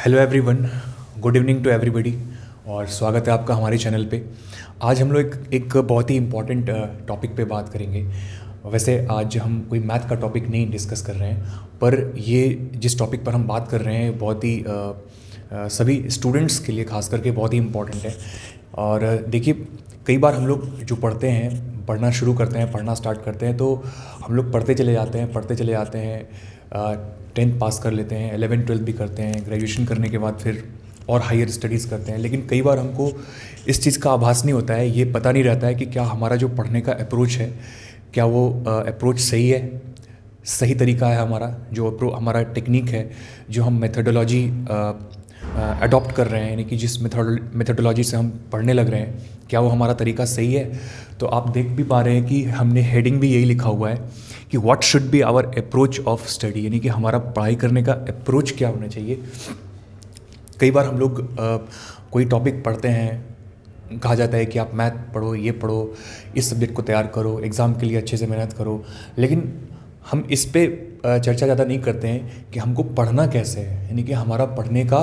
Hello everyone, good evening to everybody और स्वागत है आपका हमारे चैनल पे। आज हम लोग एक बहुत ही इम्पॉर्टेंट टॉपिक पे बात करेंगे। वैसे आज हम कोई मैथ का टॉपिक नहीं डिस्कस कर रहे हैं, पर ये जिस टॉपिक पर हम बात कर रहे हैं बहुत ही सभी स्टूडेंट्स के लिए खास करके बहुत ही इम्पॉर्टेंट है। और देखिए, कई बार हम लोग जो पढ़ते हैं, पढ़ना शुरू करते हैं, पढ़ना स्टार्ट करते हैं, तो हम लोग पढ़ते चले जाते हैं, 10th पास कर लेते हैं, 11th 12th भी करते हैं, ग्रेजुएशन करने के बाद फिर और हायर स्टडीज़ करते हैं। लेकिन कई बार हमको इस चीज़ का आभास नहीं होता है, ये पता नहीं रहता है कि क्या हमारा जो पढ़ने का अप्रोच है, क्या वो अप्रोच सही है, सही तरीका है हमारा, जो हमारा टेक्निक है, जो हम मेथडोलॉजी अडॉप्ट कर रहे हैं, यानी कि जिस मेथडोलॉजी से हम पढ़ने लग रहे हैं, क्या वो हमारा तरीका सही है। तो आप देख भी पा रहे हैं कि हमने हेडिंग भी यही लिखा हुआ है कि what should be our approach of study, यानी कि हमारा पढ़ाई करने का अप्रोच क्या होना चाहिए। कई बार हम लोग कोई टॉपिक पढ़ते हैं, कहा जाता है कि आप मैथ पढ़ो, ये पढ़ो, इस सब्जेक्ट को तैयार करो, एग्ज़ाम के लिए अच्छे से मेहनत करो, लेकिन हम इस पे चर्चा ज़्यादा नहीं करते हैं कि हमको पढ़ना कैसे है, यानी कि हमारा पढ़ने का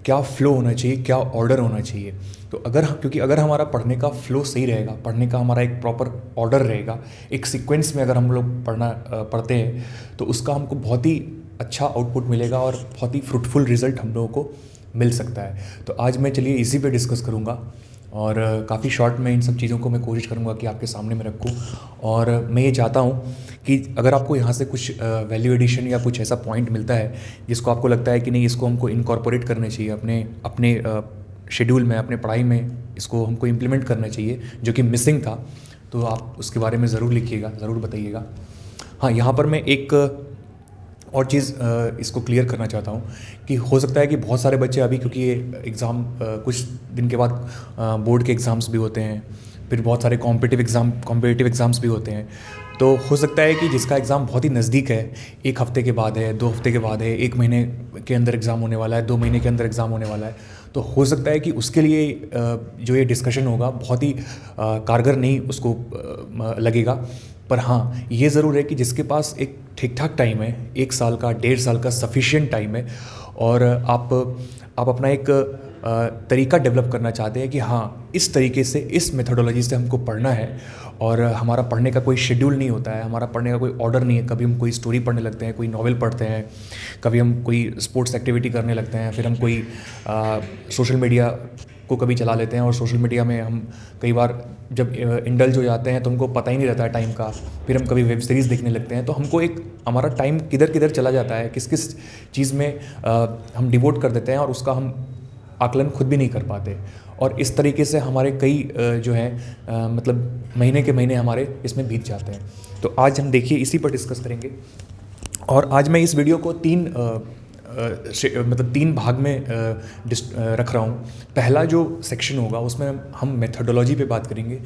क्या फ़्लो होना चाहिए, क्या ऑर्डर होना चाहिए। तो क्योंकि अगर हमारा पढ़ने का फ़्लो सही रहेगा, पढ़ने का हमारा एक प्रॉपर ऑर्डर रहेगा, एक सीक्वेंस में अगर हम लोग पढ़ते हैं, तो उसका हमको बहुत ही अच्छा आउटपुट मिलेगा और बहुत ही फ्रूटफुल रिज़ल्ट हम लोगों को मिल सकता है। तो आज मैं चलिए इसी पे डिस्कस करूँगा और काफ़ी शॉर्ट में इन सब चीज़ों को मैं कोशिश करूँगा कि आपके सामने में रखूँ। और मैं ये चाहता हूँ कि अगर आपको यहाँ से कुछ वैल्यू एडिशन या कुछ ऐसा पॉइंट मिलता है जिसको आपको लगता है कि नहीं, इसको हमको इनकॉर्पोरेट करना चाहिए अपने शेड्यूल में, अपने पढ़ाई में इसको हमको इम्प्लीमेंट करना चाहिए, जो कि मिसिंग था, तो आप उसके बारे में ज़रूर लिखिएगा, ज़रूर बताइएगा। हाँ, यहाँ पर मैं एक और चीज़ इसको क्लियर करना चाहता हूँ कि हो सकता है कि बहुत सारे बच्चे अभी, क्योंकि ये एग्ज़ाम कुछ दिन के बाद बोर्ड के एग्ज़ाम्स भी होते हैं, फिर बहुत सारे कॉम्पिटिटिव एग्ज़ाम्स भी होते हैं, तो हो सकता है कि जिसका एग्ज़ाम बहुत ही नज़दीक है, 1 हफ़्ते के बाद है, 2 हफ़्ते के बाद है, 1 महीने के अंदर एग्ज़ाम होने वाला है, 2 महीने के अंदर एग्ज़ाम होने वाला है, तो हो सकता है कि उसके लिए जो ये डिस्कशन होगा बहुत ही कारगर नहीं उसको लगेगा। पर हाँ, ये ज़रूर है कि जिसके पास एक ठीक ठाक टाइम है, 1 साल का, 1.5 साल का सफिशिएंट टाइम है, और आप अपना एक तरीका डेवलप करना चाहते हैं कि हाँ, इस तरीके से, इस मेथोडोलॉजी से हमको पढ़ना है, और हमारा पढ़ने का कोई शेड्यूल नहीं होता है, हमारा पढ़ने का कोई ऑर्डर नहीं है। कभी हम कोई स्टोरी पढ़ने लगते हैं, कोई नॉवेल पढ़ते हैं, कभी हम कोई स्पोर्ट्स एक्टिविटी करने लगते हैं, फिर हम कोई सोशल मीडिया को कभी चला लेते हैं, और सोशल मीडिया में हम कई बार जब इंडल्ज हो जाते हैं तो हमको पता ही नहीं रहता है टाइम का। फिर हम कभी वेब सीरीज़ देखने लगते हैं, तो हमको एक हमारा टाइम किधर किधर चला जाता है, किस किस चीज़ में हम डिवोट कर देते हैं, और उसका हम आकलन खुद भी नहीं कर पाते। और इस तरीके से हमारे कई जो है मतलब महीने के महीने हमारे इसमें बीत जाते हैं। तो आज हम देखिए इसी पर डिस्कस करेंगे, और आज मैं इस वीडियो को मतलब 3 भाग में रख रहा हूँ। पहला जो सेक्शन होगा उसमें हम मेथोडोलॉजी पे बात करेंगे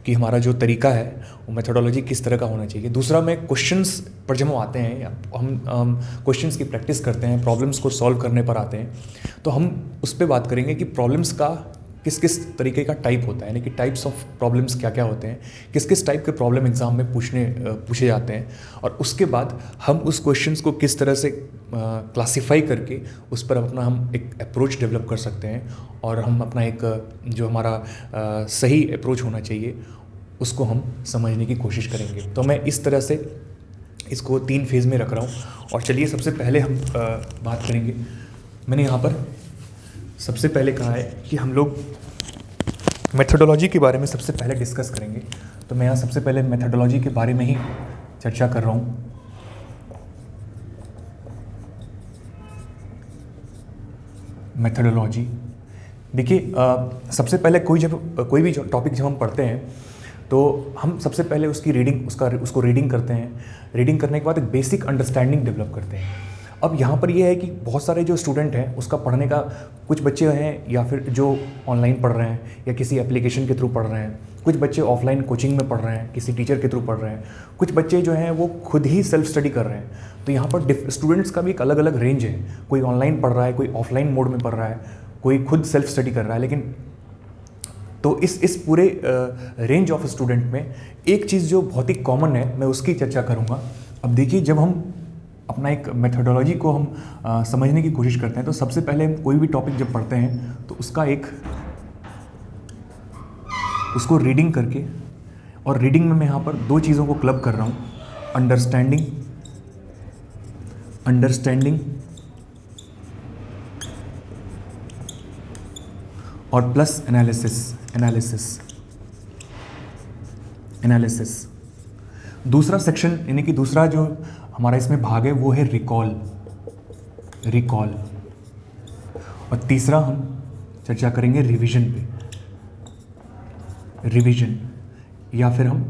कि हमारा जो तरीका है वो मेथोडोलॉजी किस तरह का होना चाहिए। दूसरा में क्वेश्चंस पर जब हम आते हैं, हम क्वेश्चंस की प्रैक्टिस करते हैं, प्रॉब्लम्स को सॉल्व करने पर आते हैं, तो हम उस पर बात करेंगे कि प्रॉब्लम्स का किस किस तरीके का टाइप होता है, यानी कि टाइप्स ऑफ प्रॉब्लम्स क्या क्या होते हैं, किस किस टाइप के प्रॉब्लम एग्ज़ाम में पूछे जाते हैं, और उसके बाद हम उस क्वेश्चंस को किस तरह से क्लासीफाई करके उस पर अपना हम एक अप्रोच डेवलप कर सकते हैं, और हम अपना एक जो हमारा सही अप्रोच होना चाहिए उसको हम समझने की कोशिश करेंगे। तो मैं इस तरह से इसको 3 फेज़ में रख रहा हूँ। और चलिए सबसे पहले हम बात करेंगे, मैंने यहाँ पर सबसे पहले कहा है कि हम लोग मेथोडोलॉजी के बारे में सबसे पहले डिस्कस करेंगे। तो मैं यहाँ सबसे पहले मेथोडोलॉजी के बारे में ही चर्चा कर रहा हूँ। मेथोडोलॉजी देखिए, सबसे पहले कोई भी टॉपिक जब हम पढ़ते हैं तो हम सबसे पहले उसको रीडिंग करते हैं। रीडिंग करने के बाद एक बेसिक अंडरस्टैंडिंग डेवलप करते हैं। अब यहाँ पर ये है कि बहुत सारे जो स्टूडेंट हैं उसका पढ़ने का, कुछ बच्चे हैं या फिर जो ऑनलाइन पढ़ रहे हैं या किसी एप्लीकेशन के थ्रू पढ़ रहे हैं, कुछ बच्चे ऑफलाइन कोचिंग में पढ़ रहे हैं, किसी टीचर के थ्रू पढ़ रहे हैं, कुछ बच्चे जो हैं वो खुद ही सेल्फ स्टडी कर रहे हैं। तो यहाँ पर स्टूडेंट्स का भी एक अलग अलग रेंज है, कोई ऑनलाइन पढ़ रहा है, कोई ऑफलाइन मोड में पढ़ रहा है, कोई खुद सेल्फ स्टडी कर रहा है। लेकिन तो इस पूरे रेंज ऑफ स्टूडेंट में एक चीज़ जो बहुत ही कॉमन है, मैं उसकी चर्चा करूँगा। अब देखिए, जब हम अपना एक मेथोडोलॉजी को हम समझने की कोशिश करते हैं। तो सबसे पहले हम कोई भी टॉपिक जब पढ़ते हैं तो उसको रीडिंग करके, और रीडिंग में मैं यहाँ पर दो चीज़ों को क्लब कर रहा हूँ, अंडरस्टैंडिंग और प्लस एनालिसिस। दूसरा सेक्शन यानी कि दूसरा जो हमारा इसमें भाग है वो है रिकॉल, और तीसरा हम चर्चा करेंगे रिवीजन पे, या फिर हम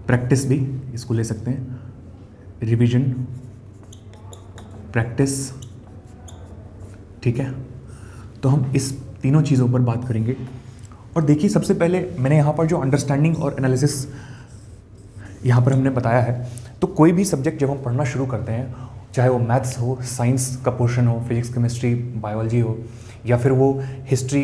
प्रैक्टिस भी इसको ले सकते हैं, रिवीजन प्रैक्टिस। ठीक है, तो हम इस तीनों चीज़ों पर बात करेंगे। और देखिए, सबसे पहले मैंने यहाँ पर जो अंडरस्टैंडिंग और एनालिसिस यहाँ पर हमने बताया है, तो कोई भी सब्जेक्ट जब हम पढ़ना शुरू करते हैं, चाहे वो मैथ्स हो, साइंस का पोर्शन हो, फिजिक्स, केमिस्ट्री, बायोलॉजी हो, या फिर वो हिस्ट्री,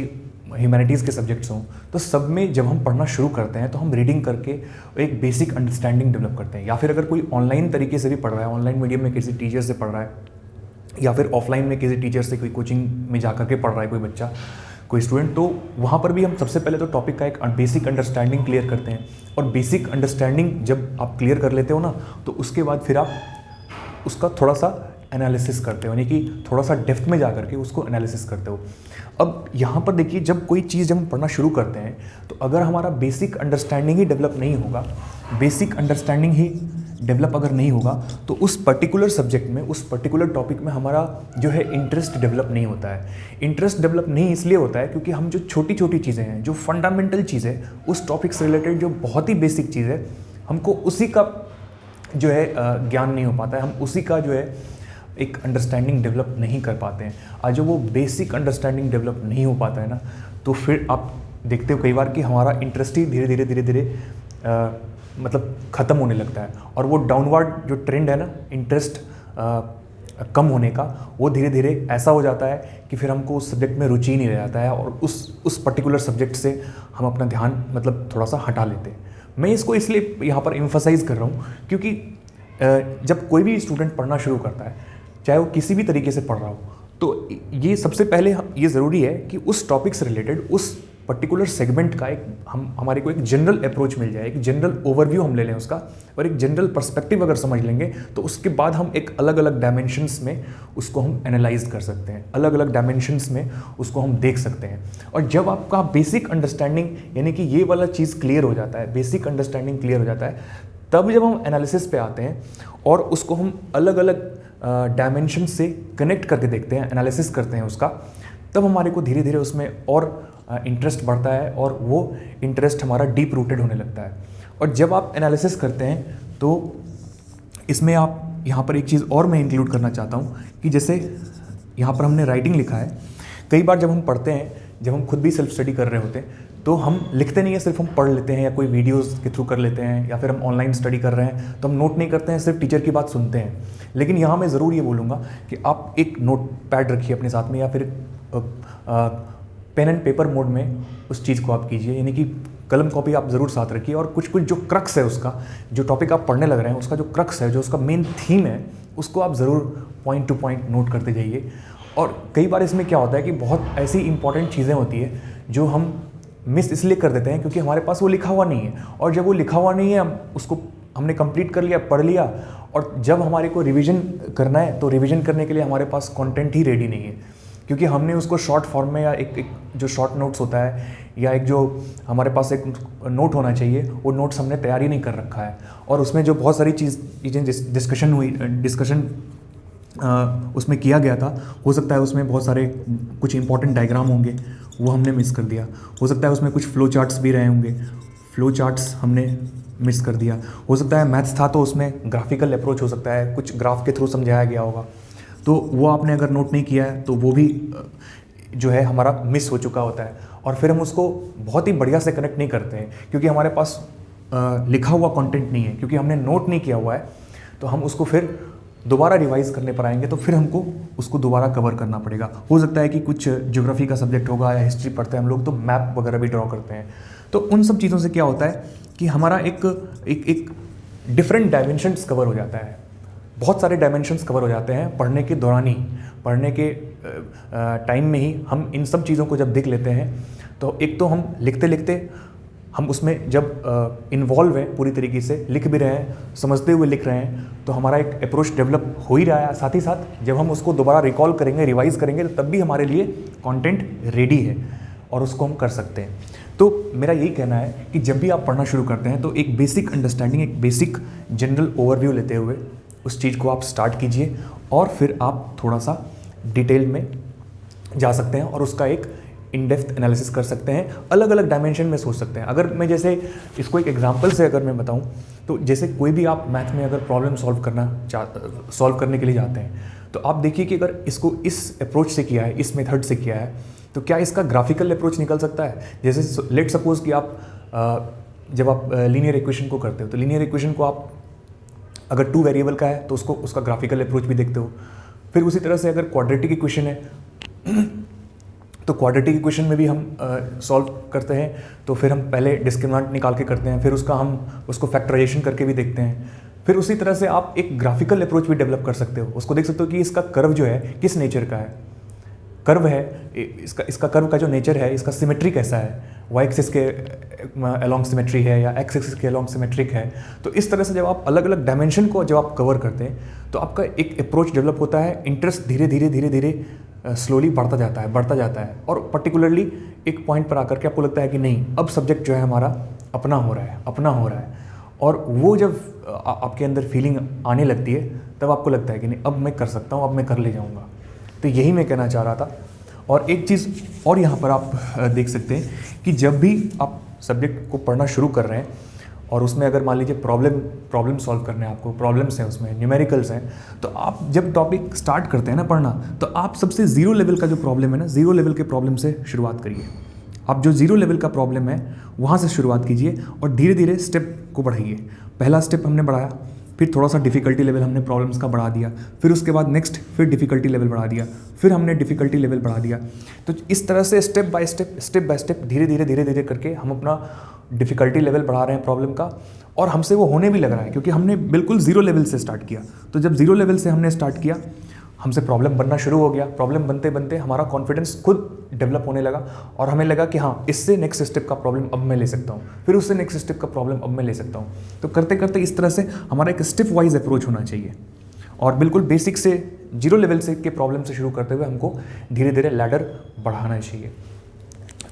ह्यूमैनिटीज़ के सब्जेक्ट्स हों, तो सब में जब हम पढ़ना शुरू करते हैं तो हम रीडिंग करके एक बेसिक अंडरस्टैंडिंग डेवलप करते हैं। या फिर अगर कोई ऑनलाइन तरीके से भी पढ़ रहा है, ऑनलाइन मीडियम में किसी टीचर से पढ़ रहा है, या फिर ऑफलाइन में किसी टीचर से कोई कोचिंग में जा करके पढ़ रहा है कोई बच्चा, कोई स्टूडेंट, तो वहाँ पर भी हम सबसे पहले तो टॉपिक का एक बेसिक अंडरस्टैंडिंग क्लियर करते हैं। और बेसिक अंडरस्टैंडिंग जब आप क्लियर कर लेते हो ना, तो उसके बाद फिर आप उसका थोड़ा सा एनालिसिस करते हो, यानी कि थोड़ा सा डेप्थ में जा करके उसको एनालिसिस करते हो। अब यहाँ पर देखिए, जब कोई चीज़ जब हम पढ़ना शुरू करते हैं, तो अगर हमारा बेसिक अंडरस्टैंडिंग ही डेवलप नहीं होगा, अगर नहीं होगा, तो उस पर्टिकुलर सब्जेक्ट में, उस पर्टिकुलर टॉपिक में हमारा जो है इंटरेस्ट डेवलप नहीं होता है। इंटरेस्ट डेवलप नहीं इसलिए होता है क्योंकि हम जो छोटी छोटी चीज़ें हैं, जो फंडामेंटल चीज़ है, उस टॉपिक से रिलेटेड जो बहुत ही बेसिक चीज़ है, हमको उसी का जो है ज्ञान नहीं हो पाता है, हम उसी का जो है एक अंडरस्टैंडिंग डेवलप नहीं कर पाते हैं। आज जो वो बेसिक अंडरस्टैंडिंग डेवलप नहीं हो पाता है ना, तो फिर आप देखते हो कई बार कि हमारा इंटरेस्ट ही धीरे धीरे मतलब ख़त्म होने लगता है, और वो डाउनवर्ड जो ट्रेंड है ना इंटरेस्ट कम होने का, वो धीरे धीरे ऐसा हो जाता है कि फिर हमको उस सब्जेक्ट में रुचि नहीं रह जाता है, और उस पर्टिकुलर सब्जेक्ट से हम अपना ध्यान मतलब थोड़ा सा हटा लेते हैं। मैं इसको इसलिए यहाँ पर एम्फसाइज़ कर रहा हूँ क्योंकि जब कोई भी स्टूडेंट पढ़ना शुरू करता है, चाहे वो किसी भी तरीके से पढ़ रहा हो, तो ये सबसे पहले ये ज़रूरी है कि उस टॉपिक से रिलेटेड, उस पर्टिकुलर सेगमेंट का एक हमारे को एक जनरल अप्रोच मिल जाए, एक जनरल ओवरव्यू हम ले लें उसका, और एक जनरल पर्सपेक्टिव अगर समझ लेंगे, तो उसके बाद हम एक अलग अलग डायमेंशंस में उसको हम एनालाइज कर सकते हैं, अलग अलग डायमेंशंस में उसको हम देख सकते हैं। और जब आपका बेसिक अंडरस्टैंडिंग यानी कि ये वाला चीज़ क्लियर हो जाता है, बेसिक अंडरस्टैंडिंग क्लियर हो जाता है, तब जब हम एनालिसिस पे आते हैं और उसको हम अलग अलग डायमेंशन से कनेक्ट करके देखते हैं, एनालिसिस करते हैं उसका, तब हमारे को धीरे धीरे उसमें और इंटरेस्ट बढ़ता है, और वो इंटरेस्ट हमारा डीप रूटेड होने लगता है। और जब आप एनालिसिस करते हैं तो इसमें आप यहाँ पर एक चीज़ और मैं इंक्लूड करना चाहता हूँ कि जैसे यहाँ पर हमने राइटिंग लिखा है, कई बार जब हम पढ़ते हैं, जब हम खुद भी सेल्फ स्टडी कर रहे होते हैं, तो हम लिखते नहीं है, सिर्फ हम पढ़ लेते हैं या कोई वीडियोस के थ्रू कर लेते हैं, या फिर हम ऑनलाइन स्टडी कर रहे हैं तो हम नोट नहीं करते हैं, सिर्फ टीचर की बात सुनते हैं। लेकिन यहाँ मैं ज़रूर ये बोलूँगा कि आप एक नोट पैड रखिए अपने साथ में, या फिर पेन एंड पेपर मोड में उस चीज़ को आप कीजिए, यानी कि कलम कॉपी आप ज़रूर साथ रखिए, और कुछ जो क्रक्स है उसका, जो टॉपिक आप पढ़ने लग रहे हैं उसका जो क्रक्स है, जो उसका मेन थीम है, उसको आप ज़रूर पॉइंट टू पॉइंट नोट करते जाइए। और कई बार इसमें क्या होता है कि बहुत ऐसी इंपॉर्टेंट चीज़ें होती है जो हम मिस इसलिए कर देते हैं क्योंकि हमारे पास वो लिखा हुआ नहीं है, और जब वो लिखा हुआ नहीं है, हम उसको हमने कंप्लीट कर लिया, पढ़ लिया, और जब हमारे को रिवीजन करना है तो रिवीजन करने के लिए हमारे पास कंटेंट ही रेडी नहीं है, क्योंकि हमने उसको शॉर्ट फॉर्म में, या एक जो शॉर्ट नोट्स होता है, या एक जो हमारे पास एक नोट होना चाहिए, वो नोट्स हमने तैयार ही नहीं कर रखा है। और उसमें जो बहुत सारी चीज़ें डिस्कशन उसमें किया गया था, हो सकता है उसमें बहुत सारे कुछ इंपॉर्टेंट डायग्राम होंगे, वो हमने मिस कर दिया। हो सकता है उसमें कुछ फ्लो चार्ट्स भी रहे होंगे, फ्लो चार्ट्स हमने मिस कर दिया। हो सकता है मैथ्स था तो उसमें ग्राफिकल अप्रोच हो सकता है, कुछ ग्राफ के थ्रू समझाया गया होगा, तो वो आपने अगर नोट नहीं किया है तो वो भी जो है हमारा मिस हो चुका होता है। और फिर हम उसको बहुत ही बढ़िया से कनेक्ट नहीं करते हैं क्योंकि हमारे पास लिखा हुआ कंटेंट नहीं है, क्योंकि हमने नोट नहीं किया हुआ है, तो हम उसको फिर दोबारा रिवाइज़ करने पर आएंगे, तो फिर हमको उसको दोबारा कवर करना पड़ेगा। हो सकता है कि कुछ ज्योग्राफी का सब्जेक्ट होगा या हिस्ट्री पढ़ते हैं हम लोग, तो मैप वगैरह भी ड्रॉ करते हैं, तो उन सब चीज़ों से क्या होता है कि हमारा एक डिफरेंट डायमेंशंस कवर हो जाता है। बहुत सारे डायमेंशंस कवर हो जाते हैं पढ़ने के दौरान ही, पढ़ने के टाइम में ही हम इन सब चीज़ों को जब देख लेते हैं तो एक तो हम लिखते लिखते हम उसमें जब इन्वॉल्व हैं पूरी तरीके से, लिख भी रहे हैं, समझते हुए लिख रहे हैं, तो हमारा एक अप्रोच डेवलप हो ही रहा है। साथ ही साथ जब हम उसको दोबारा रिकॉल करेंगे, रिवाइज करेंगे, तो तब भी हमारे लिए कंटेंट रेडी है और उसको हम कर सकते हैं। तो मेरा यही कहना है कि जब भी आप पढ़ना शुरू करते हैं तो एक बेसिक अंडरस्टैंडिंग, एक बेसिक जनरल ओवरव्यू लेते हुए उस चीज़ को आप स्टार्ट कीजिए और फिर आप थोड़ा सा डिटेल में जा सकते हैं और उसका एक इन डेप्थ एनालिसिस कर सकते हैं, अलग अलग डायमेंशन में सोच सकते हैं। अगर मैं जैसे इसको एक एग्जांपल से अगर मैं बताऊं तो जैसे कोई भी आप मैथ में अगर प्रॉब्लम सॉल्व करने के लिए जाते हैं तो आप देखिए कि अगर इसको इस अप्रोच से किया है, इस मेथड से किया है, तो क्या इसका ग्राफिकल अप्रोच निकल सकता है। जैसे लेट सपोज कि आप जब आप लीनियर इक्वेशन को करते हो तो लीनियर इक्वेशन को आप अगर 2 वेरिएबल का है तो उसका ग्राफिकल अप्रोच भी देखते हो। फिर उसी तरह से अगर क्वाड्रेटिक इक्वेशन है तो क्वाड्रेटिक इक्वेशन में भी हम सॉल्व करते हैं, तो फिर हम पहले डिस्क्रिमिनेंट निकाल के करते हैं, फिर उसको फैक्टराइजेशन करके भी देखते हैं। फिर उसी तरह से आप एक ग्राफिकल अप्रोच भी डेवलप कर सकते हो, उसको देख सकते हो कि इसका कर्व जो है किस नेचर का है, कर्व है इसका कर्व का जो नेचर है, इसका सिमेट्री कैसा है, वाई एक्सिस के अलॉन्ग सिमेट्री है या एक्स एक्सिस के अलॉन्ग सिमेट्रिक है। तो इस तरह से जब आप अलग अलग डायमेंशन को जब आप कवर करते हैं तो आपका एक अप्रोच डेवलप होता है, इंटरेस्ट धीरे धीरे स्लोली बढ़ता जाता है और पर्टिकुलरली एक पॉइंट पर आकर के आपको लगता है कि नहीं, अब सब्जेक्ट जो है हमारा अपना हो रहा है और वो जब आपके अंदर फीलिंग आने लगती है तब आपको लगता है कि नहीं, अब मैं कर सकता हूँ, अब मैं कर ले जाऊँगा। तो यही मैं कहना चाह रहा था। और एक चीज़ और यहाँ पर आप देख सकते हैं कि जब भी आप सब्जेक्ट को पढ़ना शुरू कर रहे हैं और उसमें अगर मान लीजिए प्रॉब्लम सॉल्व करने हैं आपको, प्रॉब्लम्स हैं उसमें, न्यूमेरिकल्स हैं, तो आप जब टॉपिक स्टार्ट करते हैं ना पढ़ना, तो आप सबसे ज़ीरो लेवल का जो प्रॉब्लम है ना, ज़ीरो लेवल के प्रॉब्लम से शुरुआत करिए। आप जो ज़ीरो लेवल का प्रॉब्लम है वहाँ से शुरुआत कीजिए और धीरे धीरे स्टेप को बढ़ाइए। पहला स्टेप हमने बढ़ाया, फिर थोड़ा सा डिफ़िकल्टी लेवल हमने प्रॉब्लम्स का बढ़ा दिया, फिर उसके बाद नेक्स्ट फिर डिफ़िकल्टी लेवल बढ़ा दिया, फिर हमने डिफ़िकल्टी लेवल बढ़ा दिया। तो इस तरह से स्टेप बाय स्टेप धीरे धीरे करके हम अपना डिफ़िकल्टी लेवल बढ़ा रहे हैं प्रॉब्लम का, और हमसे वो होने भी लग रहा है क्योंकि हमने बिल्कुल ज़ीरो लेवल से स्टार्ट किया। तो जब ज़ीरो लेवल से हमने स्टार्ट किया, हमसे प्रॉब्लम बनना शुरू हो गया। प्रॉब्लम बनते बनते हमारा कॉन्फिडेंस खुद डेवलप होने लगा और हमें लगा कि हाँ, इससे नेक्स्ट स्टेप का प्रॉब्लम अब मैं ले सकता हूँ, फिर उससे नेक्स्ट स्टेप का प्रॉब्लम अब मैं ले सकता हूँ। तो करते करते इस तरह से हमारा एक स्टेप वाइज अप्रोच होना चाहिए और बिल्कुल बेसिक से जीरो लेवल से के प्रॉब्लम से शुरू करते हुए हमको धीरे धीरे लैडर बढ़ाना चाहिए।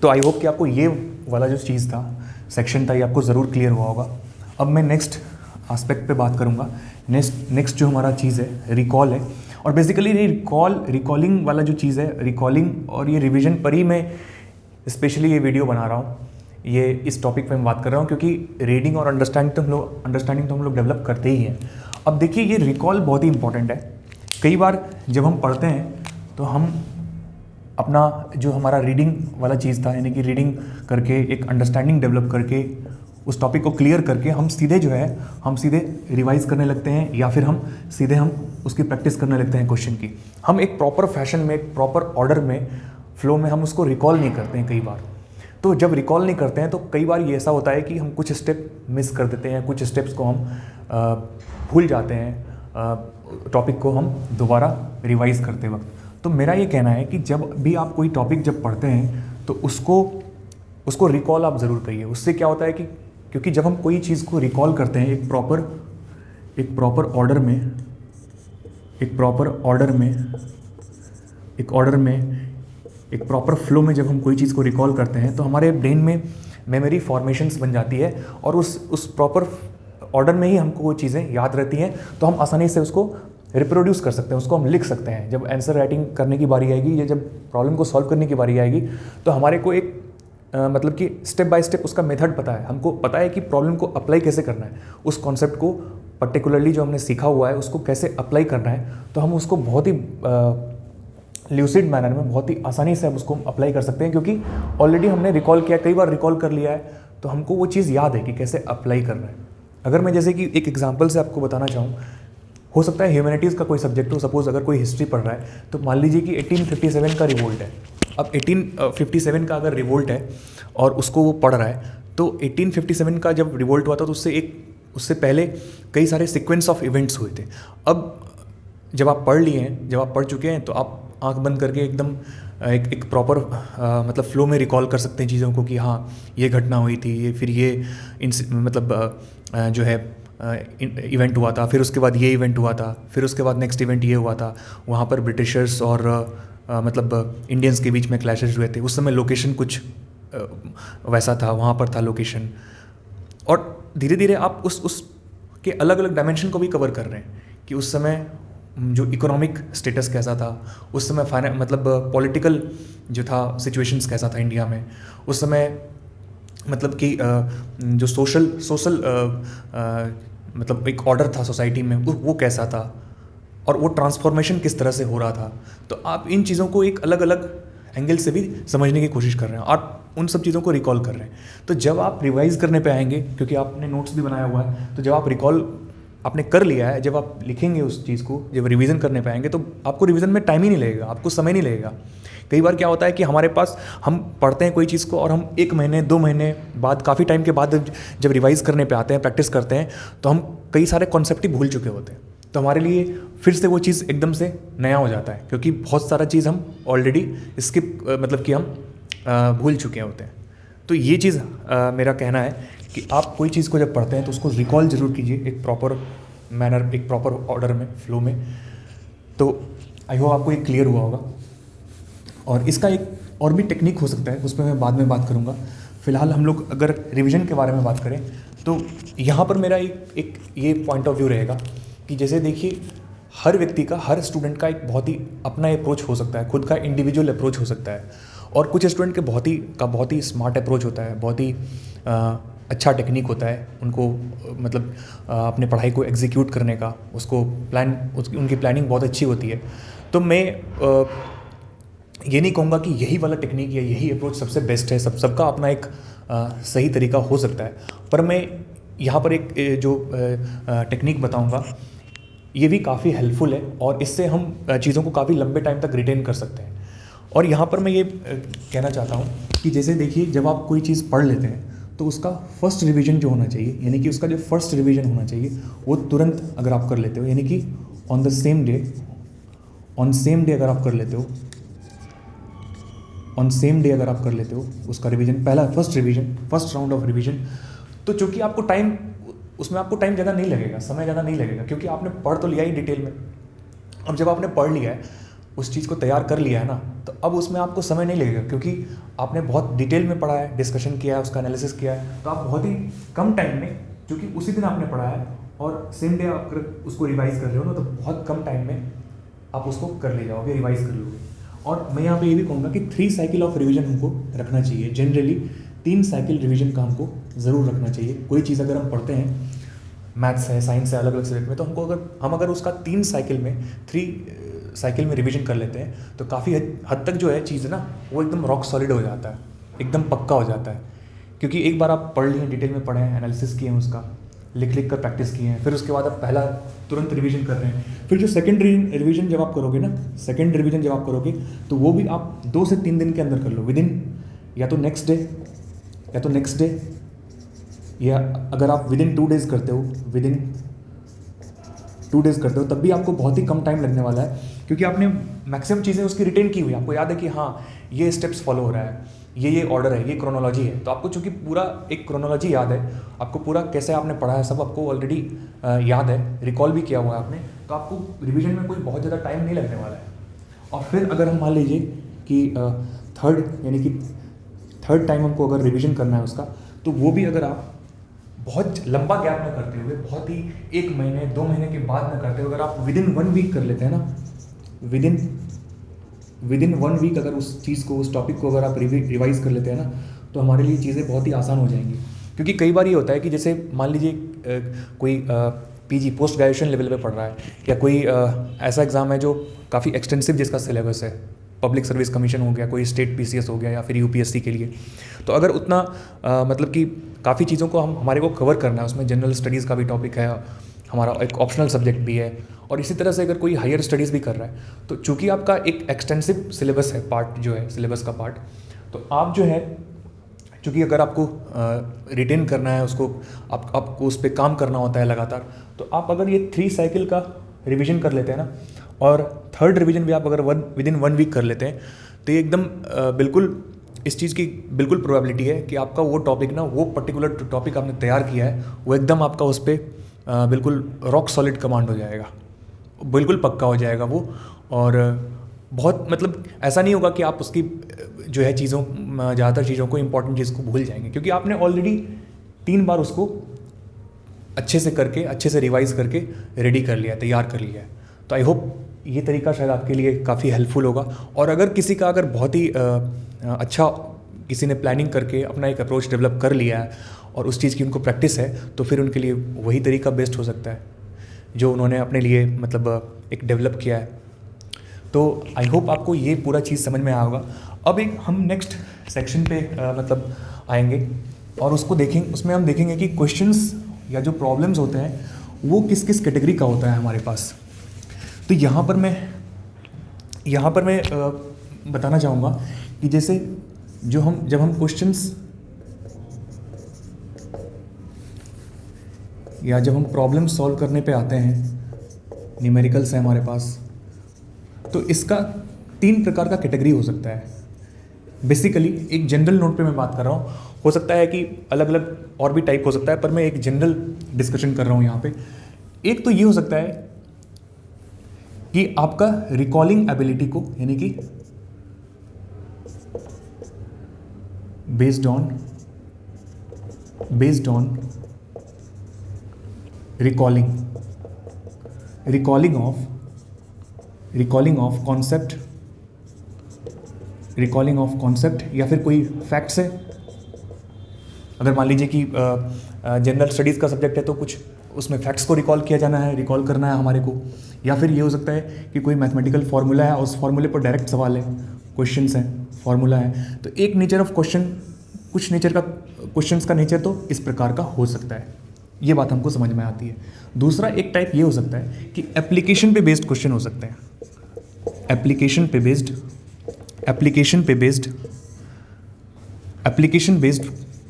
तो आई होप कि आपको ये वाला जो चीज़ था, सेक्शन था, ये आपको ज़रूर क्लियर हुआ होगा। अब मैं नेक्स्ट एस्पेक्ट पे बात करूँगा। नेक्स्ट जो हमारा चीज़ है रिकॉल है, और बेसिकली ये रिकॉलिंग वाला जो चीज़ है, रिकॉलिंग और ये रिवीजन पर ही मैं स्पेशली ये वीडियो बना रहा हूँ। ये इस टॉपिक पे मैं बात कर रहा हूँ क्योंकि रीडिंग और अंडरस्टैंडिंग तो हम लोग डेवलप करते ही हैं। अब देखिए, ये रिकॉल बहुत ही इंपॉर्टेंट है। कई बार जब हम पढ़ते हैं तो हम अपना जो हमारा रीडिंग वाला चीज़ था, यानी कि रीडिंग करके एक अंडरस्टैंडिंग डेवलप करके उस टॉपिक को क्लियर करके हम सीधे रिवाइज करने लगते हैं, या फिर हम उसकी प्रैक्टिस करने लगते हैं क्वेश्चन की। हम एक प्रॉपर फैशन में, एक प्रॉपर ऑर्डर में, फ्लो में हम उसको रिकॉल नहीं करते हैं कई बार। तो जब रिकॉल नहीं करते हैं तो कई बार ये ऐसा होता है कि हम कुछ स्टेप मिस कर देते हैं, कुछ स्टेप्स को हम भूल जाते हैं टॉपिक को हम दोबारा रिवाइज करते वक्त। तो मेरा ये कहना है कि जब भी आप कोई टॉपिक जब पढ़ते हैं तो उसको रिकॉल आप ज़रूर करिए। उससे क्या होता है कि क्योंकि जब हम कोई चीज़ को रिकॉल करते हैं एक प्रॉपर ऑर्डर में, एक प्रॉपर फ्लो में जब हम कोई चीज़ को रिकॉल करते हैं तो हमारे ब्रेन में मेमोरी फॉर्मेशंस बन जाती है और उस प्रॉपर ऑर्डर में ही हमको वो चीज़ें याद रहती हैं। तो हम आसानी से उसको रिप्रोड्यूस कर सकते हैं, उसको हम लिख सकते हैं। जब आंसर राइटिंग करने की बारी आएगी या जब प्रॉब्लम को सॉल्व करने की बारी आएगी तो हमारे को एक मतलब कि स्टेप बाय स्टेप उसका मेथड पता है। हमको पता है कि प्रॉब्लम को अप्लाई कैसे करना है, उस कॉन्सेप्ट को पर्टिकुलरली जो हमने सीखा हुआ है उसको कैसे अप्लाई करना है। तो हम उसको बहुत ही ल्यूसिड मैनर में, बहुत ही आसानी से हम उसको अप्लाई कर सकते हैं क्योंकि ऑलरेडी हमने रिकॉल किया, कई बार रिकॉल कर लिया है, तो हमको वो चीज़ याद है कि कैसे अप्लाई करना है। अगर मैं जैसे कि एक एग्जांपल से आपको बताना चाहूँ, हो सकता है ह्यूमैनिटीज़ का कोई सब्जेक्ट हो, सपोज अगर कोई हिस्ट्री पढ़ रहा है तो मान लीजिए कि 1857 का रिवोल्ट है। अब 1857 का अगर रिवोल्ट है और उसको वो पढ़ रहा है तो 1857 का जब रिवोल्ट हुआ था तो उससे एक उससे पहले कई सारे सीक्वेंस ऑफ इवेंट्स हुए थे। अब जब आप पढ़ लिए हैं, जब आप पढ़ चुके हैं, तो आप आंख बंद करके एकदम एक प्रॉपर मतलब फ्लो में रिकॉल कर सकते हैं चीज़ों को कि हाँ ये घटना हुई थी, ये फिर ये मतलब जो है इवेंट हुआ था, फिर उसके बाद ये इवेंट हुआ था, फिर उसके बाद नेक्स्ट इवेंट ये हुआ था। वहाँ पर ब्रिटिशर्स और मतलब इंडियंस के बीच में क्लैशेस हुए थे। उस समय लोकेशन कुछ वैसा था, वहाँ पर था लोकेशन। और धीरे धीरे आप उस के अलग अलग डायमेंशन को भी कवर कर रहे हैं कि उस समय जो इकोनॉमिक स्टेटस कैसा था, उस समय मतलब पॉलिटिकल जो था सिचुएशंस कैसा था इंडिया में, उस समय मतलब कि जो सोशल मतलब एक ऑर्डर था सोसाइटी में वो कैसा था, और वो ट्रांसफॉर्मेशन किस तरह से हो रहा था। तो आप इन चीज़ों को एक अलग अलग एंगल से भी समझने की कोशिश कर रहे हैं, आप उन सब चीज़ों को रिकॉल कर रहे हैं। तो जब आप रिवाइज़ करने पे आएंगे, क्योंकि आपने नोट्स भी बनाया हुआ है, तो जब आप रिकॉल आपने कर लिया है, जब आप लिखेंगे उस चीज़ को, जब रिवीजन करने पे आएंगे, तो आपको रिवीजन में टाइम ही नहीं लगेगा, आपको समय नहीं लगेगा। कई बार क्या होता है कि हमारे पास हम पढ़ते हैं कोई चीज़ को और हम 1 महीने 2 महीने बाद, काफ़ी टाइम के बाद जब रिवाइज़ करने पे आते हैं, प्रैक्टिस करते हैं, तो हम कई सारे कॉन्सेप्ट ही भूल चुके होते हैं। तो हमारे लिए फिर से वो चीज़ एकदम से नया हो जाता है, क्योंकि बहुत सारा चीज़ हम ऑलरेडी स्किप मतलब कि हम भूल चुके होते हैं। तो ये चीज़ मेरा कहना है कि आप कोई चीज़ को जब पढ़ते हैं तो उसको रिकॉल ज़रूर कीजिए एक प्रॉपर मैनर, एक प्रॉपर ऑर्डर में, फ्लो में। तो आई होप आपको ये क्लियर हुआ होगा। और इसका एक और भी टेक्निक हो सकता है, उस पर मैं बाद में बात करूँगा। फ़िलहाल हम लोग अगर रिवीजन के बारे में बात करें तो यहाँ पर मेरा एक ये पॉइंट ऑफ व्यू रहेगा कि जैसे देखिए, हर व्यक्ति का, हर स्टूडेंट का एक बहुत ही अपना अप्रोच हो सकता है, खुद का इंडिविजुअल अप्रोच हो सकता है। और कुछ स्टूडेंट के बहुत ही स्मार्ट अप्रोच होता है, बहुत ही अच्छा टेक्निक होता है उनको, मतलब अपने पढ़ाई को एग्जीक्यूट करने का, उसको उनकी प्लानिंग बहुत अच्छी होती है। तो मैं ये नहीं कहूँगा कि यही वाला टेक्निक या यही अप्रोच सबसे बेस्ट है, सबका अपना एक सही तरीका हो सकता है। पर मैं यहाँ पर एक जो टेक्निक बताऊँगा, ये भी काफ़ी हेल्पफुल है और इससे हम चीज़ों को काफ़ी लंबे टाइम तक रिटेन कर सकते हैं। और यहाँ पर मैं ये कहना चाहता हूँ कि जैसे देखिए, जब आप कोई चीज़ पढ़ लेते हैं तो उसका फर्स्ट रिवीजन जो होना चाहिए, यानी कि उसका जो फर्स्ट रिवीजन होना चाहिए, वो तुरंत अगर आप कर लेते हो, यानी कि ऑन सेम डे अगर आप कर लेते हो, उसका रिवीजन, पहला फर्स्ट राउंड ऑफ रिवीजन, तो चूँकि आपको टाइम ज़्यादा नहीं लगेगा, समय ज़्यादा नहीं लगेगा, क्योंकि आपने पढ़ तो लिया ही डिटेल में। अब जब आपने पढ़ लिया है, उस चीज़ को तैयार कर लिया है ना, तो अब उसमें आपको समय नहीं लगेगा, क्योंकि आपने बहुत डिटेल में पढ़ा है, डिस्कशन किया है, उसका एनालिसिस किया है। तो आप बहुत ही कम टाइम में, क्योंकि उसी दिन आपने पढ़ा है और सेम डे आप उसको रिवाइज़ कर रहे हो ना, तो बहुत कम टाइम में आप उसको कर ले जाओगे, रिवाइज़ कर लोगे। और मैं यहाँ पे ये भी कहूँगा कि 3 साइकिल ऑफ रिवीजन हमको रखना चाहिए। जनरली 3 साइकिल रिवीजन का हमको ज़रूर रखना चाहिए। कोई चीज़ अगर हम पढ़ते हैं, मैथ्स है, साइंस है, अलग अलग सब्जेक्ट में, तो हम अगर उसका 3 साइकिल में रिवीजन कर लेते हैं, तो काफ़ी हद तक जो है चीज़ ना, वो एकदम रॉक सॉलिड हो जाता है, एकदम पक्का हो जाता है। क्योंकि एक बार आप पढ़ लिए, डिटेल में पढ़े हैं, एनालिसिस किए हैं, उसका लिख कर प्रैक्टिस किए हैं, फिर उसके बाद आप पहला तुरंत रिवीजन कर रहे हैं। फिर जो सेकंड रिवीजन जब आप करोगे तो वो भी आप 2 से 3 दिन के अंदर कर लो, विदिन या तो नेक्स्ट डे, या अगर आप विदिन 2 डेज़ करते हो, तब भी आपको बहुत ही कम टाइम लगने वाला है, क्योंकि आपने मैक्सिमम चीज़ें उसकी रिटेन की हुई है। आपको याद है कि हाँ, ये स्टेप्स फॉलो हो रहा है, ये ऑर्डर है, ये क्रोनोलॉजी है। तो आपको चूँकि पूरा एक क्रोनोलॉजी याद है, आपको पूरा कैसे आपने पढ़ा है सब आपको ऑलरेडी याद है, रिकॉल भी किया हुआ है आपने, तो आपको रिवीजन में कोई बहुत ज़्यादा टाइम नहीं लगने वाला है। और फिर अगर हम मान लीजिए कि थर्ड टाइम हमको अगर रिवीजन करना है उसका, तो वो भी अगर आप बहुत लंबा गैप में करते हुए, बहुत ही 1 महीने 2 महीने के बाद में करते हुए, अगर आप विदिन 1 वीक कर लेते हैं ना, विदिन 1 वीक अगर उस चीज़ को, उस टॉपिक को अगर आप रिवाइज़ कर लेते हैं ना, तो हमारे लिए चीज़ें बहुत ही आसान हो जाएंगी। क्योंकि कई बार ये होता है कि जैसे मान लीजिए कोई पीजी पोस्ट ग्रेजुएशन लेवल पे पढ़ रहा है, या कोई ऐसा एग्ज़ाम है जो काफ़ी एक्सटेंसिव जिसका सिलेबस है, पब्लिक सर्विस कमीशन हो गया, कोई स्टेट पीसीएस हो गया, या फिर यूपीएससी के लिए। तो अगर उतना मतलब कि काफ़ी चीज़ों को हमारे को कवर करना है, उसमें जनरल स्टडीज़ का भी टॉपिक है, हमारा एक ऑप्शनल सब्जेक्ट भी है, और इसी तरह से अगर कोई हायर स्टडीज़ भी कर रहा है, तो चूँकि आपका एक एक्सटेंसिव सिलेबस है, पार्ट जो है सिलेबस का पार्ट, तो आप जो है क्योंकि अगर आपको रिटेन करना है उसको, आपको उस पर काम करना होता है लगातार, तो आप अगर ये 3 साइकिल का रिवीजन कर लेते हैं ना, और थर्ड रिवीजन भी आप अगर विदिन 1 वीक कर लेते हैं, तो ये एकदम बिल्कुल इस चीज़ की बिल्कुल प्रोबेबिलिटी है कि आपका वो टॉपिक ना, वो पर्टिकुलर टॉपिक आपने तैयार किया है, वो एकदम आपका उस पर बिल्कुल रॉक सॉलिड कमांड हो जाएगा, बिल्कुल पक्का हो जाएगा वो। और बहुत मतलब ऐसा नहीं होगा कि आप उसकी जो है चीज़ों, ज़्यादातर चीज़ों को, इंपॉर्टेंट चीज़ को भूल जाएंगे, क्योंकि आपने ऑलरेडी 3 बार उसको अच्छे से करके, अच्छे से रिवाइज करके रेडी कर लिया है, तैयार कर लिया है। तो आई होप ये तरीका शायद आपके लिए काफ़ी हेल्पफुल होगा। और अगर किसी का अगर बहुत ही अच्छा किसी ने प्लानिंग करके अपना एक अप्रोच डेवलप कर लिया है और उस चीज़ की उनको प्रैक्टिस है, तो फिर उनके लिए वही तरीका बेस्ट हो सकता है जो उन्होंने अपने लिए मतलब एक डेवलप किया है। तो आई होप आपको ये पूरा चीज़ समझ में आया होगा। अब एक हम नेक्स्ट सेक्शन पे मतलब आएंगे और उसको देखेंगे, उसमें हम देखेंगे कि क्वेश्चंस या जो प्रॉब्लम्स होते हैं वो किस किस कैटेगरी का होता है हमारे पास। तो यहाँ पर मैं बताना चाहूँगा कि जैसे जब हम क्वेश्चंस या जब हम प्रॉब्लम सॉल्व करने पे आते हैं, न्यूमेरिकल्स है हमारे पास, तो इसका 3 प्रकार का कैटेगरी हो सकता है। बेसिकली एक जनरल नोट पे मैं बात कर रहा हूँ, हो सकता है कि अलग अलग और भी टाइप हो सकता है, पर मैं एक जनरल डिस्कशन कर रहा हूँ यहाँ पे। एक तो ये हो सकता है कि आपका रिकॉलिंग एबिलिटी को, यानी कि based on recalling of concept या फिर कोई फैक्ट्स है। अगर मान लीजिए कि जनरल स्टडीज़ का सब्जेक्ट है तो कुछ उसमें फैक्ट्स को रिकॉल करना है हमारे को। या फिर ये हो सकता है कि कोई मैथमेटिकल फार्मूला है और उस फार्मूले पर डायरेक्ट सवाल है, क्वेश्चंस हैं, फार्मूला है। तो एक नेचर ऑफ क्वेश्चन, कुछ नेचर का क्वेश्चंस का नेचर तो इस प्रकार का हो सकता है, ये बात हमको समझ में आती है। दूसरा एक टाइप ये हो सकता है कि एप्लीकेशन पे बेस्ड क्वेश्चन हो सकते हैं। एप्लीकेशन बेस्ड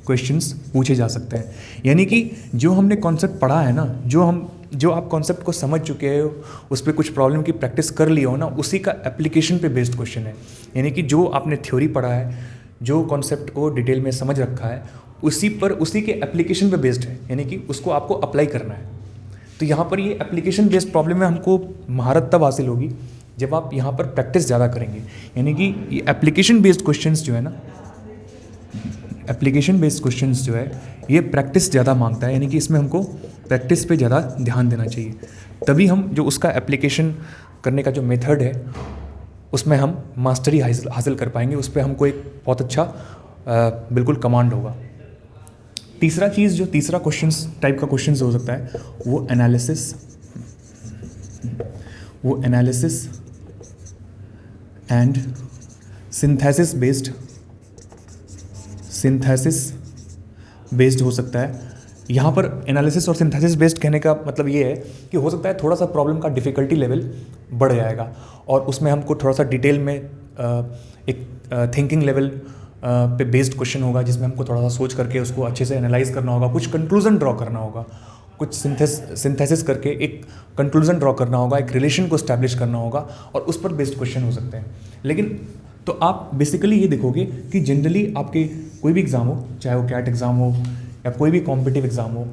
क्वेश्चंस पूछे जा सकते हैं। यानी कि जो हमने कॉन्सेप्ट पढ़ा है ना, जो आप कॉन्सेप्ट को समझ चुके हो, उस पर कुछ प्रॉब्लम की प्रैक्टिस कर ली हो ना, उसी का एप्लीकेशन पे बेस्ड क्वेश्चन है। यानी कि जो आपने थ्योरी पढ़ा है, जो कॉन्सेप्ट को डिटेल में समझ रखा है, उसी के एप्लीकेशन पे बेस्ड है, यानी कि उसको आपको अप्लाई करना है। तो यहाँ पर ये एप्लीकेशन बेस्ड प्रॉब्लम में हमको महारत तब हासिल होगी जब आप यहाँ पर प्रैक्टिस ज़्यादा करेंगे। यानी कि ये एप्लीकेशन बेस्ड क्वेश्चंस जो है ना, ये प्रैक्टिस ज़्यादा मांगता है। यानी कि इसमें हमको प्रैक्टिस पे ज़्यादा ध्यान देना चाहिए, तभी हम जो उसका एप्लीकेशन करने का जो मेथड है उसमें हम मास्टरी हासिल कर पाएंगे, उस पर हमको एक बहुत अच्छा बिल्कुल कमांड होगा। तीसरा क्वेश्चंस टाइप का क्वेश्चंस हो सकता है वो एनालिसिस एंड सिंथेसिस बेस्ड हो सकता है। यहाँ पर एनालिसिस और सिंथेसिस बेस्ड कहने का मतलब ये है कि हो सकता है थोड़ा सा प्रॉब्लम का डिफ़िकल्टी लेवल बढ़ जाएगा और उसमें हमको थोड़ा सा डिटेल में एक थिंकिंग लेवल पे बेस्ड क्वेश्चन होगा, जिसमें हमको थोड़ा सा सोच करके उसको अच्छे से एनालाइज करना होगा, कुछ कंक्लूजन ड्रॉ करना होगा, कुछ सिंथेसिस करके एक कंक्लूजन ड्रॉ करना होगा, एक रिलेशन को स्टैब्लिश करना होगा, और उस पर बेस्ड क्वेश्चन हो सकते हैं। लेकिन तो आप बेसिकली ये देखोगे कि जनरली आपके कोई भी एग्ज़ाम हो, चाहे वो कैट एग्ज़ाम हो या कोई भी कॉम्पिटिटिव एग्ज़ाम हो,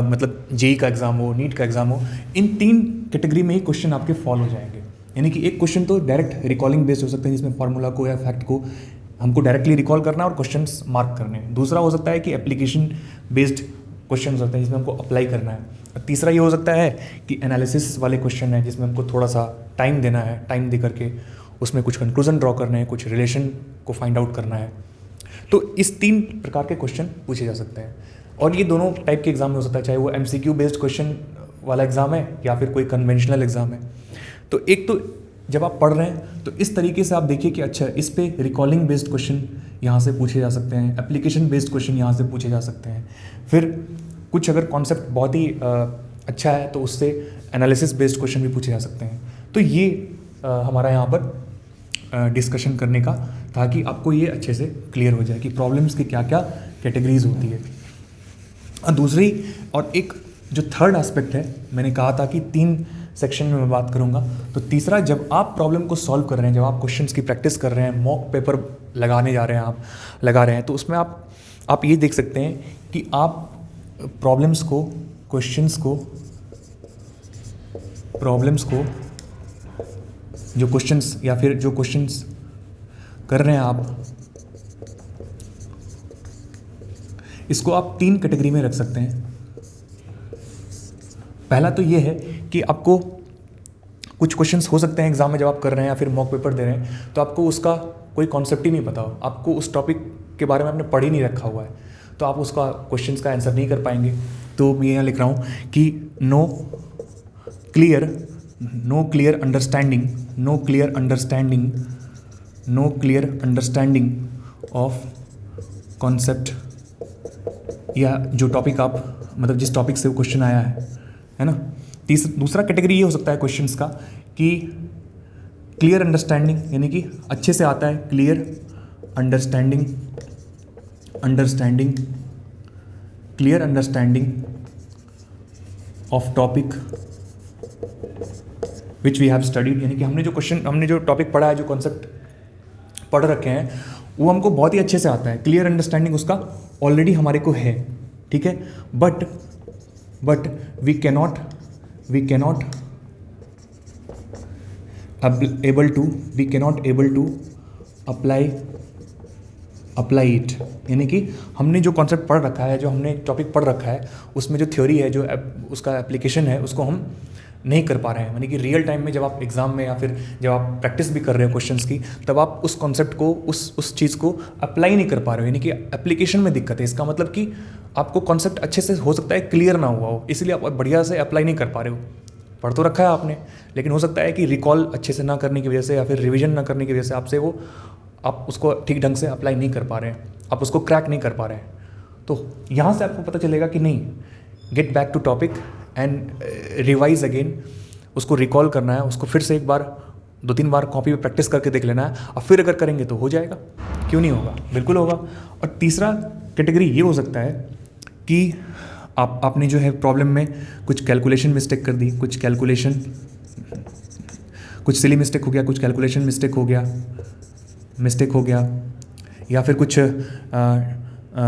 मतलब जेई का एग्ज़ाम हो, नीट का एग्ज़ाम हो, इन 3 कैटेगरी में ही क्वेश्चन आपके फॉल हो जाएंगे। यानी कि एक क्वेश्चन तो डायरेक्ट रिकॉलिंग बेस्ड हो सकते हैं, जिसमें फार्मूला को या फैक्ट को हमको डायरेक्टली रिकॉल करना है और क्वेश्चंस मार्क करने हैं। दूसरा हो सकता है कि एप्लीकेशन बेस्ड क्वेश्चन हो सकते हैं, जिसमें हमको अप्लाई करना है। और तीसरा ये हो सकता है कि एनालिसिस वाले क्वेश्चन है, जिसमें हमको थोड़ा सा टाइम देना है, टाइम दे करके उसमें कुछ कंक्लूजन ड्रॉ करने हैं, कुछ रिलेशन को फाइंड आउट करना है। तो इस 3 प्रकार के क्वेश्चन पूछे जा सकते हैं, और ये दोनों टाइप के एग्जाम में हो सकता है, चाहे वो MCQ बेस्ड क्वेश्चन वाला एग्ज़ाम है या फिर कोई कन्वेंशनल एग्ज़ाम है। तो एक तो जब आप पढ़ रहे हैं तो इस तरीके से आप देखिए कि अच्छा, इस पे रिकॉलिंग बेस्ड क्वेश्चन यहाँ से पूछे जा सकते हैं, एप्लीकेशन बेस्ड क्वेश्चन यहाँ से पूछे जा सकते हैं। फिर कुछ अगर कॉन्सेप्ट बहुत ही अच्छा है तो उससे एनालिसिस बेस्ड क्वेश्चन भी पूछे जा सकते हैं। तो ये हमारा यहाँ पर डिस्कशन करने का, ताकि आपको ये अच्छे से क्लियर हो जाए कि प्रॉब्लम्स की क्या क्या कैटेगरीज होती है। दूसरी और एक जो थर्ड एस्पेक्ट है, मैंने कहा था कि 3 सेक्शन में मैं बात करूंगा। तो तीसरा, जब आप प्रॉब्लम को सॉल्व कर रहे हैं, जब आप क्वेश्चंस की प्रैक्टिस कर रहे हैं, मॉक पेपर लगाने जा रहे हैं, आप लगा रहे हैं, तो उसमें आप ये देख सकते हैं कि आप प्रॉब्लम्स को, जो क्वेश्चंस या फिर जो क्वेश्चंस कर रहे हैं आप, इसको आप 3 कैटेगरी में रख सकते हैं। पहला तो ये है कि आपको कुछ क्वेश्चंस हो सकते हैं एग्जाम में जब आप कर रहे हैं या फिर मॉक पेपर दे रहे हैं, तो आपको उसका कोई कॉन्सेप्ट ही नहीं पता हो, आपको उस टॉपिक के बारे में आपने पढ़ ही नहीं रखा हुआ है, तो आप उसका क्वेश्चंस का आंसर नहीं कर पाएंगे। तो मैं यहाँ लिख रहा हूँ कि no clear understanding of concept, या जो टॉपिक आप मतलब जिस टॉपिक से वो क्वेश्चन आया है ना। दूसरा कैटेगरी ये हो सकता है क्वेश्चंस का कि क्लियर अंडरस्टैंडिंग, यानी कि अच्छे से आता है, clear understanding of topic which we have studied, यानी कि हमने जो टॉपिक पढ़ा है, जो कॉन्सेप्ट पढ़ रखे हैं, वो हमको बहुत ही अच्छे से आता है, क्लियर अंडरस्टैंडिंग उसका ऑलरेडी हमारे को है, ठीक है। But we cannot able to apply it, यानी कि हमने जो कॉन्सेप्ट पढ़ रखा है, जो हमने टॉपिक पढ़ रखा है, उसमें जो थ्योरी है, जो उसका एप्लीकेशन है, उसको हम नहीं कर पा रहे हैं। यानी कि रियल टाइम में जब आप एग्ज़ाम में या फिर जब आप प्रैक्टिस भी कर रहे हो क्वेश्चंस की, तब आप उस कॉन्सेप्ट को, उस चीज़ को अप्लाई नहीं कर पा रहे हो, यानी कि एप्लीकेशन में दिक्कत है। इसका मतलब कि आपको कॉन्सेप्ट अच्छे से हो सकता है क्लियर ना हुआ हो, इसलिए आप बढ़िया से अप्लाई नहीं कर पा रहे हो। पढ़ तो रखा है आपने, लेकिन हो सकता है कि रिकॉल अच्छे से ना करने की वजह से या फिर रिविजन ना करने की वजह से आपसे वो, आप उसको ठीक ढंग से अप्लाई नहीं कर पा रहे हैं, आप उसको क्रैक नहीं कर पा रहे हैं। तो यहाँ से आपको पता चलेगा कि नहीं, get back to topic and revise again, उसको रिकॉल करना है, उसको फिर से एक बार 2-3 बार कॉपी पे प्रैक्टिस करके देख लेना है, और फिर अगर करेंगे तो हो जाएगा, क्यों नहीं होगा, बिल्कुल होगा। और तीसरा कैटेगरी ये हो सकता है कि आपने जो है प्रॉब्लम में कुछ कैलकुलेशन मिस्टेक कर दी, कुछ सिली मिस्टेक हो गया, कुछ कैलकुलेशन मिस्टेक हो गया, या फिर कुछ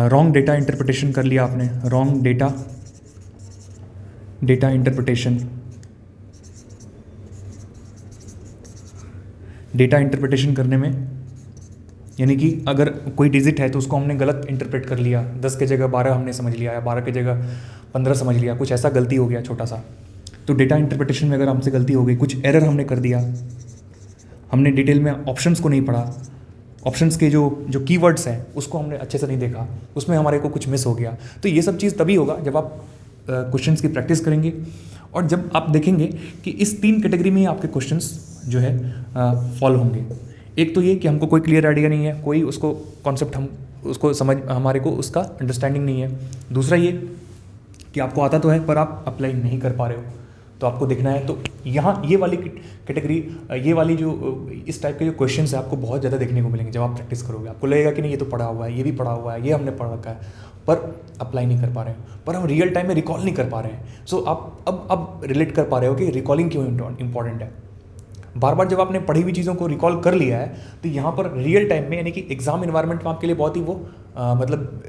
रॉन्ग डेटा इंटरप्रिटेशन कर लिया आपने, रॉन्ग डेटा इंटरप्रिटेशन करने में, यानी कि अगर कोई डिजिट है तो उसको हमने गलत इंटरप्रेट कर लिया, 10 के जगह 12 हमने समझ लिया, या 12 के जगह 15 समझ लिया, कुछ ऐसा गलती हो गया छोटा सा। तो डेटा इंटरप्रिटेशन में अगर हमसे गलती हो गई, कुछ एरर हमने कर दिया, हमने डिटेल में ऑप्शंस को नहीं पढ़ा, ऑप्शंस के जो कीवर्ड्स हैं उसको हमने अच्छे से नहीं देखा, उसमें हमारे को कुछ मिस हो गया। तो ये सब चीज़ तभी होगा जब आप क्वेश्चंस की प्रैक्टिस करेंगे, और जब आप देखेंगे कि इस 3 कैटेगरी में ही आपके क्वेश्चंस जो है फॉल होंगे। एक तो ये कि हमको कोई क्लियर आइडिया नहीं है, कोई उसको कॉन्सेप्ट हम उसको समझ, हमारे को उसका अंडरस्टैंडिंग नहीं है। दूसरा ये कि आपको आता तो है पर आप अप्लाई नहीं कर पा रहे हो, तो आपको देखना है। तो यहाँ ये वाली कैटेगरी, ये वाली जो इस टाइप के जो क्वेश्चंस है आपको बहुत ज़्यादा देखने को मिलेंगे जब आप प्रैक्टिस करोगे। आपको लगेगा कि नहीं ये तो पढ़ा हुआ है, ये भी पढ़ा हुआ है, ये हमने पढ़ रखा है, पर अप्लाई नहीं कर पा रहे हैं, पर हम रियल टाइम में रिकॉल नहीं कर पा रहे हैं। सो आप अब रिलेट कर पा रहे हो कि रिकॉलिंग क्यों इंपॉर्टेंट है। बार बार जब आपने पढ़ी हुई चीज़ों को रिकॉल कर लिया है, तो यहाँ पर रियल टाइम में, यानी कि एग्जाम इन्वायरमेंट में आपके लिए बहुत ही वो मतलब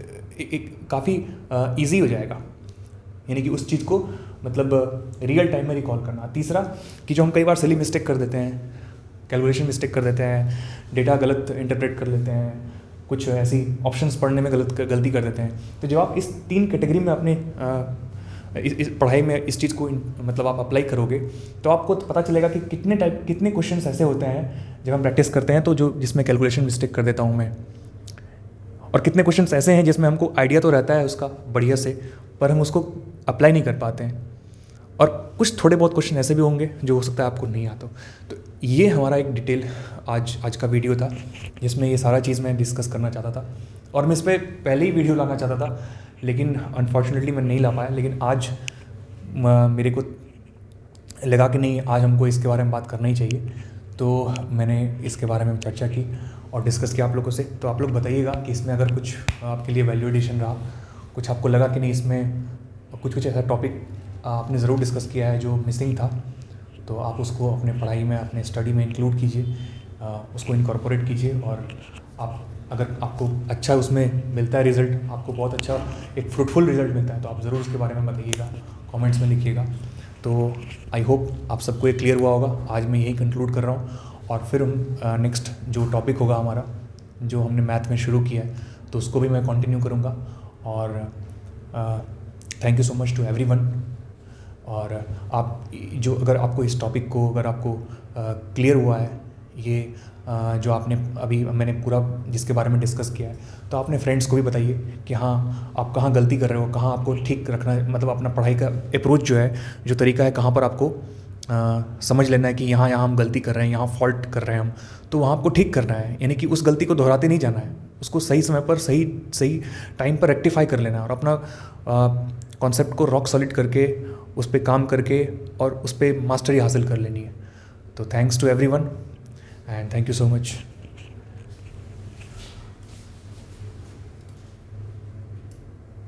काफ़ी ईजी हो जाएगा, यानी कि उस चीज़ को मतलब रियल टाइम में रिकॉल करना। तीसरा कि जो हम कई बार सिली मिस्टेक कर देते हैं, कैलकुलेशन मिस्टेक कर देते हैं, डेटा गलत इंटरप्रेट कर लेते हैं, कुछ ऐसी ऑप्शंस पढ़ने में गलती कर देते हैं। तो जब आप इस 3 कैटेगरी में अपने इस पढ़ाई में इस चीज़ को मतलब आप अप्लाई करोगे, तो आपको पता चलेगा कि कितने क्वेश्चंस ऐसे होते हैं जब हम प्रैक्टिस करते हैं तो जिसमें कैलकुलेशन मिस्टेक कर देता हूँ मैं, और कितने क्वेश्चंस ऐसे हैं जिसमें हमको आइडिया तो रहता है उसका बढ़िया से, पर हम उसको अप्लाई नहीं कर पाते हैं। और कुछ थोड़े बहुत क्वेश्चन ऐसे भी होंगे जो हो सकता है आपको नहीं आता। तो ये हमारा एक डिटेल आज का वीडियो था, जिसमें ये सारा चीज़ मैं डिस्कस करना चाहता था, और मैं इस पर पहले ही वीडियो लाना चाहता था, लेकिन अनफॉर्चुनेटली मैं नहीं ला पाया। लेकिन आज मेरे को लगा कि नहीं, आज हमको इसके बारे में बात करना ही चाहिए। तो मैंने इसके बारे में चर्चा की और डिस्कस किया आप लोगों से। तो आप लोग बताइएगा कि इसमें अगर कुछ आपके लिए वैल्यू एडिशन रहा, कुछ आपको लगा कि नहीं इसमें कुछ ऐसा टॉपिक आपने ज़रूर डिस्कस किया है जो मिसिंग था, तो आप उसको अपने पढ़ाई में, अपने स्टडी में इंक्लूड कीजिए, उसको इनकॉर्पोरेट कीजिए। और आप अगर आपको अच्छा उसमें मिलता है रिज़ल्ट, आपको बहुत अच्छा एक फ्रूटफुल रिज़ल्ट मिलता है, तो आप ज़रूर उसके बारे में बताइएगा, कमेंट्स में लिखिएगा। तो आई होप आप सबको ये क्लियर हुआ होगा। आज मैं यही कंक्लूड कर रहा हूँ और फिर हम नेक्स्ट जो टॉपिक होगा हमारा, जो हमने मैथ में शुरू किया है, तो उसको भी मैं कंटिन्यू करूँगा। और thank you so much to everyone. और आप जो अगर आपको इस टॉपिक को अगर आपको क्लियर हुआ है, ये जो आपने अभी मैंने पूरा जिसके बारे में डिस्कस किया है, तो अपने फ्रेंड्स को भी बताइए कि हाँ आप कहाँ गलती कर रहे हो, कहाँ आपको ठीक रखना है, मतलब अपना पढ़ाई का अप्रोच जो है, जो तरीका है, कहाँ पर आपको समझ लेना है कि यहाँ हम गलती कर रहे हैं, यहाँ फॉल्ट कर रहे हैं हम, तो वहाँ आपको ठीक करना है। यानी कि उस गलती को दोहराते नहीं जाना है, उसको सही समय पर सही टाइम पर रेक्टिफाई कर लेना है और अपना कॉन्सेप्ट को रॉक सॉलिड करके उस पर काम करके और उस पर मास्टरी हासिल कर लेनी है। तो thanks to everyone and thank you so much.